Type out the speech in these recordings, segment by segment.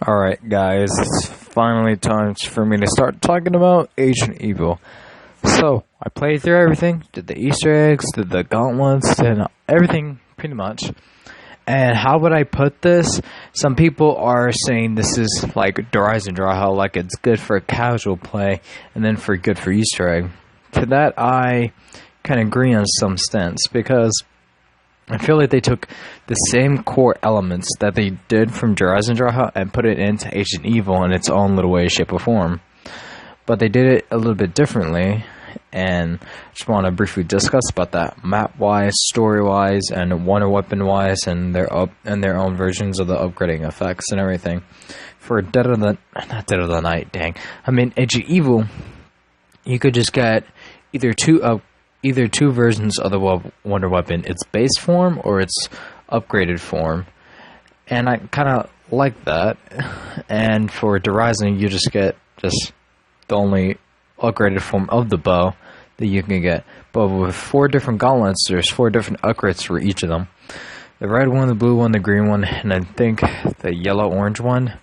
Alright guys, it's finally time for me to start talking about Ancient Evil. So, I played through everything, did the Easter eggs, did the gauntlets, did everything pretty much. And how would I put this? Some people are saying this is like Rise and Drawhell, like it's good for casual play, and then good for Easter egg. To that I kind of agree on some stance, because I feel like they took the same core elements that they did from Rise and Drawhell and put it into Ancient Evil in its own little way, shape, or form. But they did it a little bit differently, and I just want to briefly discuss about that map-wise, story-wise, and wonder weapon-wise, and their own versions of the upgrading effects and everything. For not Dead of the Night, dang. I mean, Ancient Evil, you could just get either two versions of the Wonder Weapon, its base form or its upgraded form, and I kind of like that. And for Horizon, you just get the only upgraded form of the bow that you can get. But with 4 different gauntlets, there's 4 different upgrades for each of them. The red one, the blue one, the green one, and I think the yellow-orange one.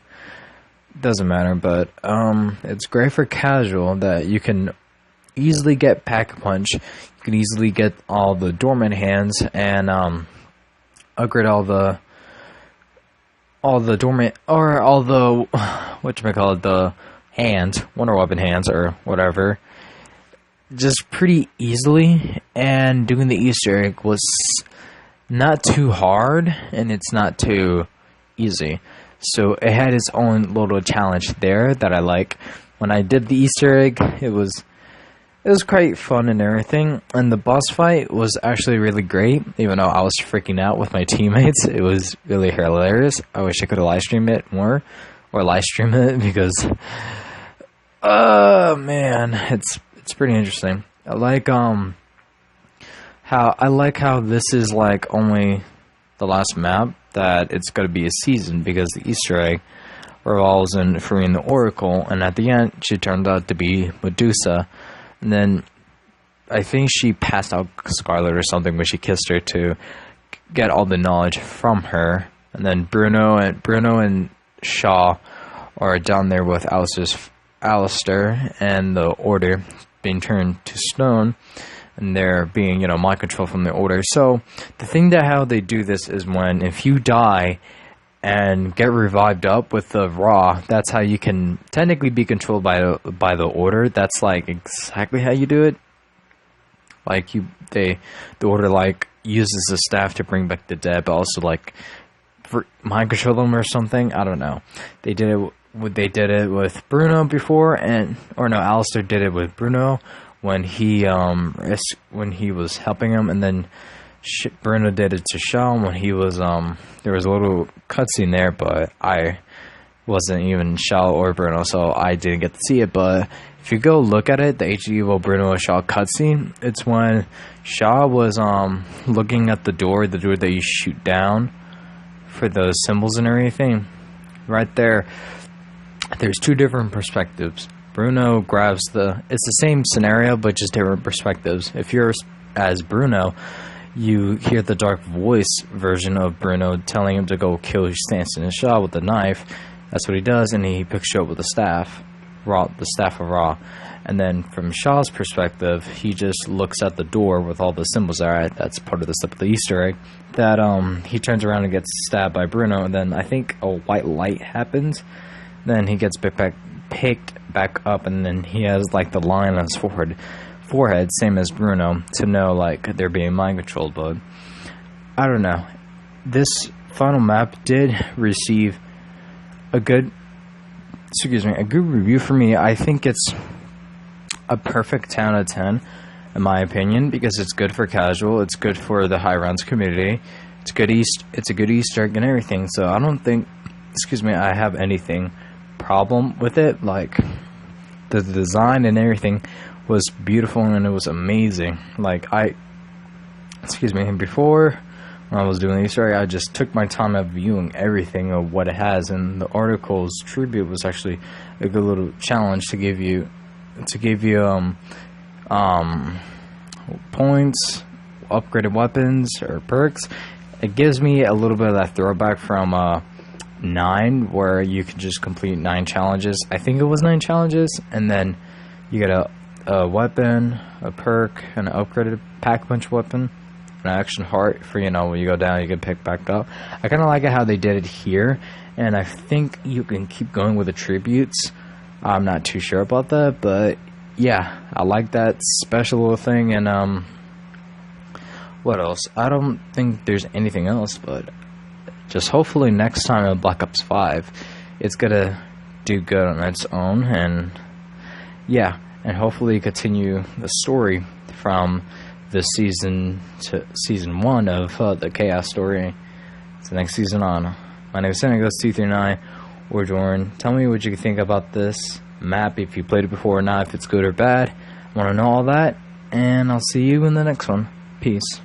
Doesn't matter, but it's great for casual that you can easily get Pack-a-Punch. You can easily get all the dormant hands and upgrade all the dormant, or all the whatchamacallit, the hands, Wonder Weapon hands or whatever, just pretty easily. And doing the Easter egg was not too hard, and it's not too easy. So it had its own little challenge there that I like. When I did the Easter egg, it was quite fun and everything, and the boss fight was actually really great, even though I was freaking out with my teammates. It was really hilarious. I wish I could have live streamed it more, or live stream it, because man, it's pretty interesting. I like how this is like only the last map that it's gonna be a season, because the Easter egg revolves in freeing the Oracle, and at the end she turned out to be Medusa. And then I think she passed out Scarlet or something when she kissed her to get all the knowledge from her. And then Bruno and Shaw are down there with Alistair and the Order being turned to stone, and they're being, mind controlled from the Order. So the thing that how they do this is if you die and get revived up with the Raw, that's how you can technically be controlled by the Order. That's like exactly how you do it. Like the Order like uses the staff to bring back the dead, but also like mind control them or something. I don't know. They did it with Bruno before, Alistair did it with Bruno when he was helping him, and then Bruno did it to Shaw when he was there was a little cutscene there, but I wasn't even Shaw or Bruno, so I didn't get to see it. But if you go look at it, the Ancient Evil Bruno Shaw cutscene, it's when Shaw was looking at the door that you shoot down for those symbols and everything. Right there, there's 2 different perspectives. Bruno grabs it's the same scenario, but just different perspectives. If you're as Bruno, you hear the dark voice version of Bruno telling him to go kill Stanton and Shaw with the knife. That's what he does, and he picks you up with the staff, the staff of Ra. And then from Shaw's perspective, he just looks at the door with all the symbols. Alright, that's part of the stuff of the Easter egg. That he turns around and gets stabbed by Bruno, and then I think a white light happens. Then he gets picked back up, and then he has like the line on his forehead, same as Bruno, to know like they're being mind controlled. But I don't know, this final map did receive a good review for me. I think it's a perfect 10 out of 10 in my opinion, because it's good for casual, it's good for the high rounds community, it's a good Easter egg and everything. So I don't think I have anything problem with it. Like, the design and everything was beautiful, and it was amazing. Like, before, when I was doing the Easter egg, I just took my time at viewing everything of what it has, and the article's tribute was actually a good little challenge to give you points, upgraded weapons, or perks. It gives me a little bit of that throwback from 9, where you can just complete 9 challenges. I think it was 9 challenges, and then you get a weapon, a perk, an upgraded pack-punch weapon, an action heart for, when you go down you can pick back up. I kind of like it how they did it here, and I think you can keep going with the tributes. I'm not too sure about that, but yeah, I like that special little thing. And what else? I don't think there's anything else, but just hopefully next time in Black Ops 5 it's gonna do good on its own, and yeah, and hopefully continue the story from this season to season 1 of the Chaos story. It's the next season on. My name is SantaGhost239 or Jordan. Tell me what you think about this map, if you played it before or not, if it's good or bad. I want to know all that, and I'll see you in the next one. Peace.